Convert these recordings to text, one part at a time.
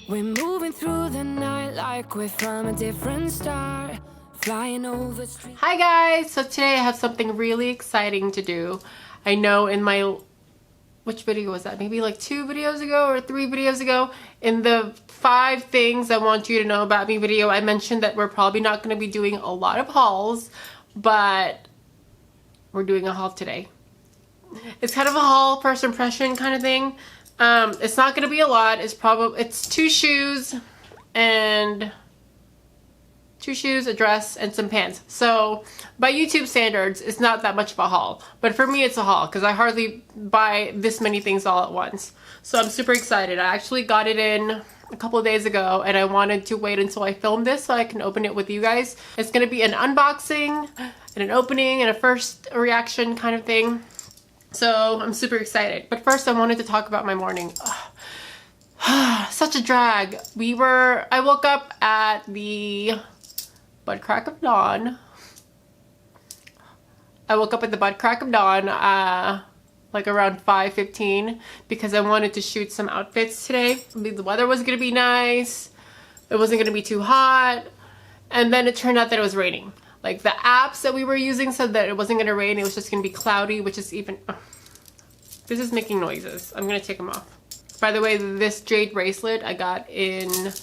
We're moving through the night like we're from a different star. Flying over streets. Hi guys! So today I have something really exciting to do. I know in my, which video was that? Maybe like 2 videos ago or 3 videos ago. In the 5 things I want you to know about me video, I mentioned that we're probably not going to be doing a lot of hauls, but we're doing a haul today. It's kind of a haul, first impression kind of thing. It's not going to be a lot. It's 2 shoes and 2 shoes, a dress, and some pants. So by YouTube standards, it's not that much of a haul. But for me, it's a haul because I hardly buy this many things all at once. So I'm super excited. I actually got it in a couple of days ago and I wanted to wait until I filmed this so I can open it with you guys. It's going to be an unboxing and an opening and a first reaction kind of thing. So I'm super excited. But first I wanted to talk about my morning. Such a drag. I woke up at the butt crack of dawn. I woke up at the butt crack of dawn, like around 5:15, because I wanted to shoot some outfits today. The weather was gonna be nice. It wasn't gonna be too hot. And then it turned out that it was raining. Like the apps that we were using said that it wasn't gonna rain, it was just gonna be cloudy, which is even, this is making noises. I'm gonna take them off. By the way, this jade bracelet I got in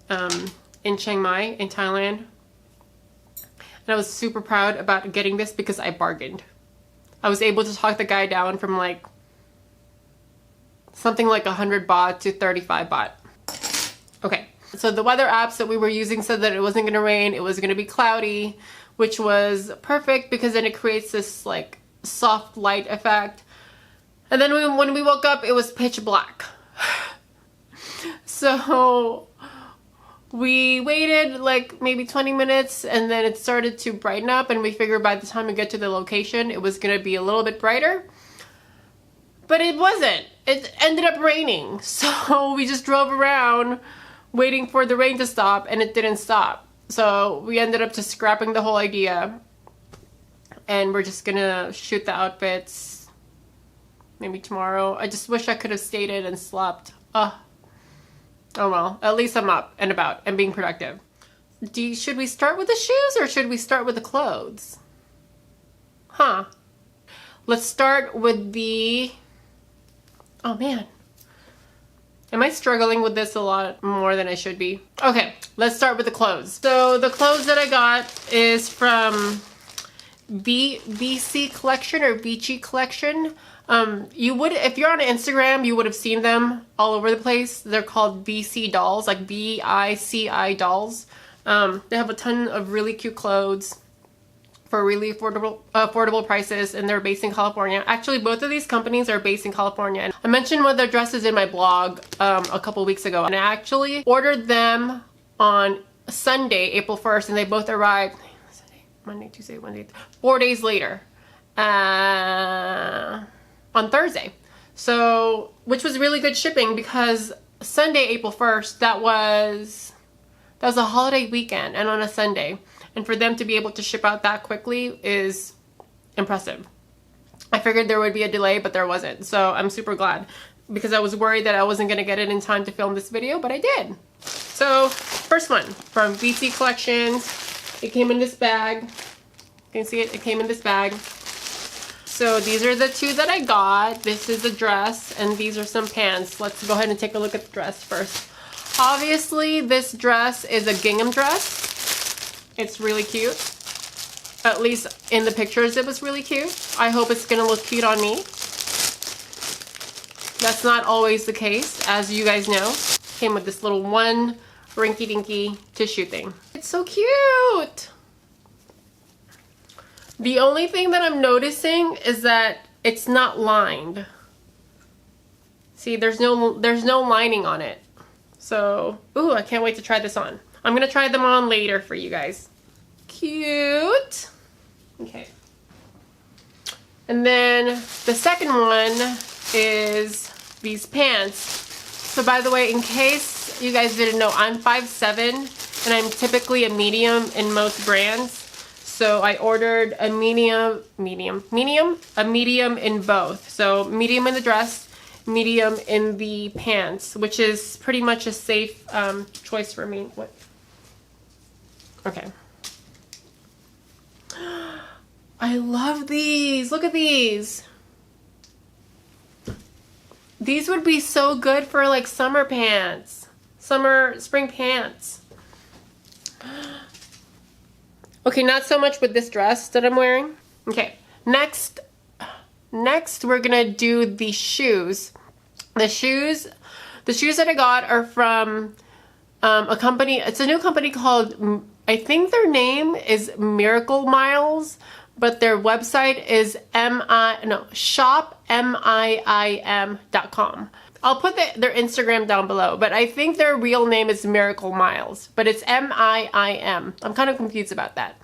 Chiang Mai in Thailand. And I was super proud about getting this because I bargained. I was able to talk the guy down from like something like 100 baht to 35 baht. Okay, so the weather apps that we were using said that it wasn't gonna rain, it was gonna be cloudy, which was perfect because then it creates this like soft light effect. And then when we woke up, it was pitch black. So we waited like maybe 20 minutes and then it started to brighten up and we figured by the time we get to the location, it was gonna be a little bit brighter. But it wasn't. It ended up raining. So we just drove around waiting for the rain to stop and it didn't stop. So we ended up just scrapping the whole idea and we're just gonna shoot the outfits maybe tomorrow. I just wish I could have stayed in and slept. Oh well, at least I'm up and about and being productive. Should we start with the shoes or should we start with the clothes? Let's start with the... Oh man. Am I struggling with this a lot more than I should be? Okay, let's start with the clothes. So the clothes that I got is from BC Collection or Beachy Collection. If you're on Instagram, you would have seen them all over the place. They're called BC dolls, like BICI dolls. They have a ton of really cute clothes for really affordable prices, and they're based in California. Actually, both of these companies are based in California. And I mentioned one of their dresses in my blog a couple weeks ago, and I actually ordered them on Sunday, April 1st, and they both arrived Monday, Tuesday, Wednesday, 4 days later. On Thursday. So, which was really good shipping because Sunday, April 1st, that was a holiday weekend and on a Sunday. And for them to be able to ship out that quickly is impressive. I figured there would be a delay, but there wasn't. So I'm super glad because I was worried that I wasn't going to get it in time to film this video, but I did. So first one from BC Collections. It came in this bag. You can see it, it came in this bag. So these are the 2 that I got. This is a dress and these are some pants. Let's go ahead and take a look at the dress first. Obviously, this dress is a gingham dress. It's really cute. At least in the pictures, it was really cute. I hope it's gonna look cute on me. That's not always the case, as you guys know. Came with this little one rinky-dinky tissue thing. It's so cute! The only thing that I'm noticing is that it's not lined. See, there's no lining on it. So, ooh, I can't wait to try this on. I'm gonna try them on later for you guys. Cute. Okay. And then the second one is these pants. So by the way, in case you guys didn't know, I'm 5'7" and I'm typically a medium in most brands. So I ordered a medium in both. So medium in the dress medium in the pants, which is pretty much a safe choice for me. What? Okay. I love these. Look at these. These would be so good for like summer pants. Spring pants. Okay, not so much with this dress that I'm wearing. Okay, next we're gonna do the shoes. The shoes that I got are from a company. It's a new company called, I think their name is Miracle Miles, but their website is shopmiim.com. I'll put their Instagram down below, but I think their real name is Miracle Miles, but it's MIIM. I'm kind of confused about that.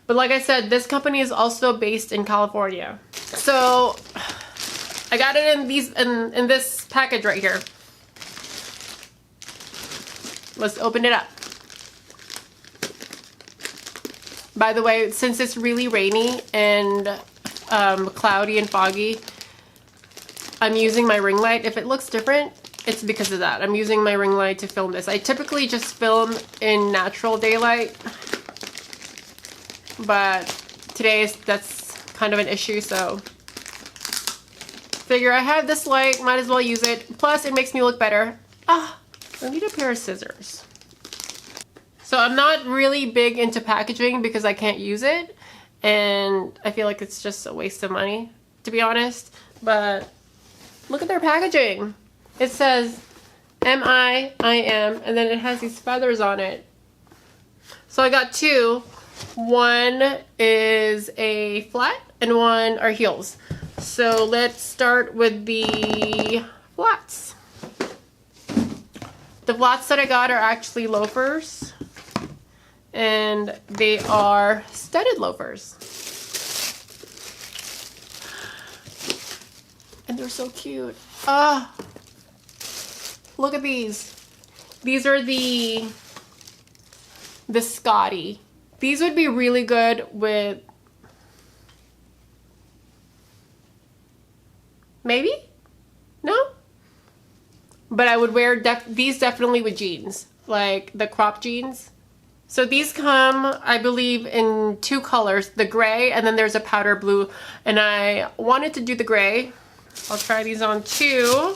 But like I said, this company is also based in California. So I got it in this package right here. Let's open it up. By the way, since it's really rainy and cloudy and foggy, I'm using my ring light. If it looks different, it's because of that. I'm using my ring light to film this. I typically just film in natural daylight, but today that's kind of an issue, so figure I have this light, might as well use it. Plus, it makes me look better. I need a pair of scissors. So I'm not really big into packaging because I can't use it, and I feel like it's just a waste of money, to be honest. But look at their packaging. It says MIIM, and then it has these feathers on it. So I got two. One is a flat and one are heels. So let's start with the flats. The flats that I got are actually loafers, and they are studded loafers. And they're so cute. Look at these. These are the Scotty. These would be really good with, maybe? No? But I would wear these definitely with jeans, like the crop jeans. So these come, I believe, in two colors, the gray and then there's a powder blue. And I wanted to do the gray. I'll try these on too.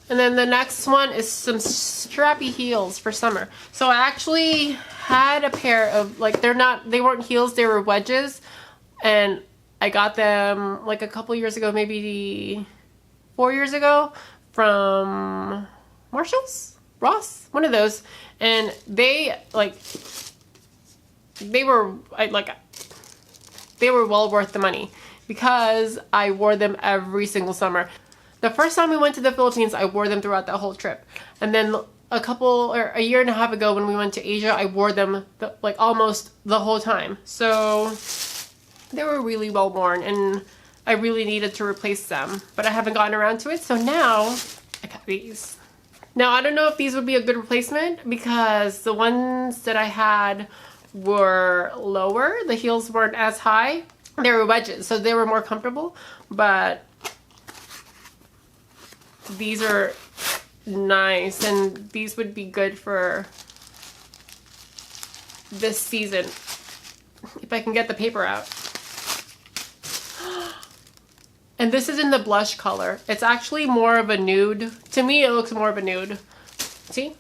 And then the next one is some strappy heels for summer. So I actually had a pair of, like, they weren't heels, they were wedges. And I got them like a couple years ago, maybe 4 years ago, from Marshalls? Ross? One of those. And they were well worth the money because I wore them every single summer. The first time we went to the Philippines, I wore them throughout the whole trip. And then a year and a half ago when we went to Asia, I wore them like almost the whole time. So they were really well worn and I really needed to replace them, but I haven't gotten around to it. So now I got these. Now I don't know if these would be a good replacement because the ones that I had were lower. The heels weren't as high. They were wedges, so they were more comfortable, but these are nice and these would be good for this season if I can get the paper out. And this is in the blush color. It's actually more of a nude. To me, it looks more of a nude. See?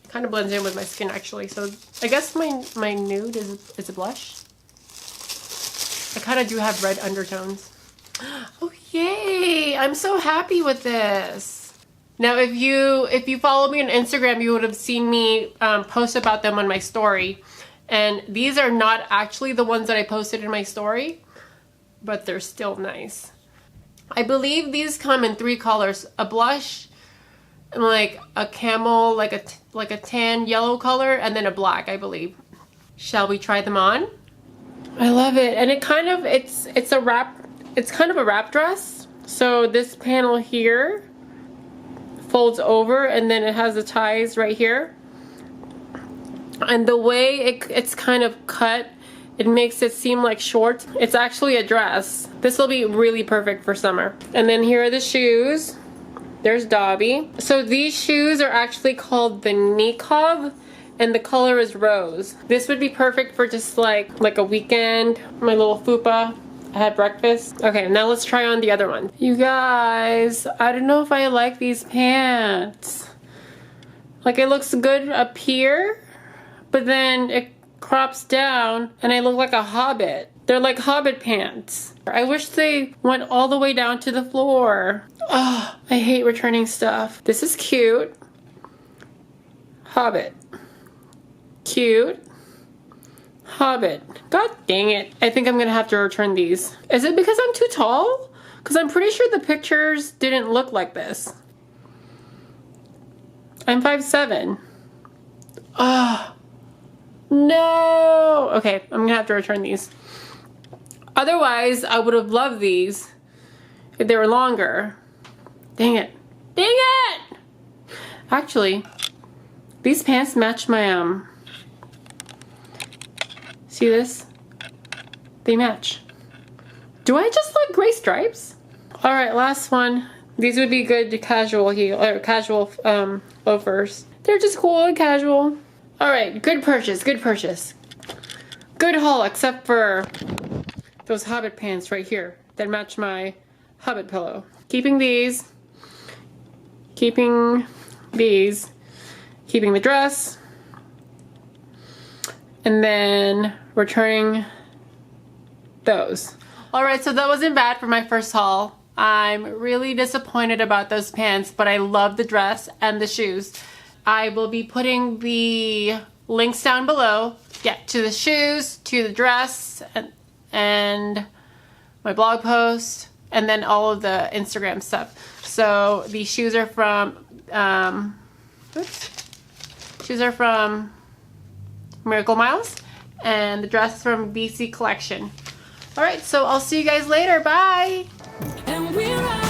It kind of blends in with my skin actually. So I guess my nude is a blush. I kind of do have red undertones. Oh yay! I'm so happy with this. Now if you follow me on Instagram, you would have seen me post about them on my story. And these are not actually the ones that I posted in my story, but they're still nice. I believe these come in 3 colors: a blush, and like a camel, like a tan yellow color, and then a black, I believe. Shall we try them on? I love it, and it's kind of a wrap dress. So this panel here folds over, and then it has the ties right here. And the way it's kind of cut, it makes it seem like shorts. It's actually a dress, This will be really perfect for summer. And then here are the shoes. There's Dobby. So these shoes are actually called the Niqab, and the color is rose. This would be perfect for just like a weekend. My little fupa. I had breakfast. Okay, now let's try on the other one. You guys, I don't know if I like these pants. Like, it looks good up here, but then it crops down and I look like a hobbit. They're like hobbit pants. I wish they went all the way down to the floor. Oh, I hate returning stuff. This is cute. Hobbit. Cute. Hobbit. God dang it. I think I'm gonna have to return these. Is it because I'm too tall? Because I'm pretty sure the pictures didn't look like this. I'm 5'7". Oh, no. Okay, I'm gonna have to return these. Otherwise, I would have loved these if they were longer. Dang it. Dang it! Actually, these pants match my, see this? They match. Do I just like gray stripes? All right, last one. These would be good to casual heel or casual loafers. They're just cool and casual. All right, good purchase, good purchase. Good haul, except for those hobbit pants right here that match my hobbit pillow. Keeping these, keeping these, keeping the dress, and then returning those. All right, so that wasn't bad for my first haul. I'm really disappointed about those pants, but I love the dress and the shoes. I will be putting the links down below, yeah, to the shoes, to the dress, and my blog post, and then all of the Instagram stuff. So the shoes are from, shoes are from Miracle Miles, and the dress from BC Collection. All right, so I'll see you guys later. Bye. And we're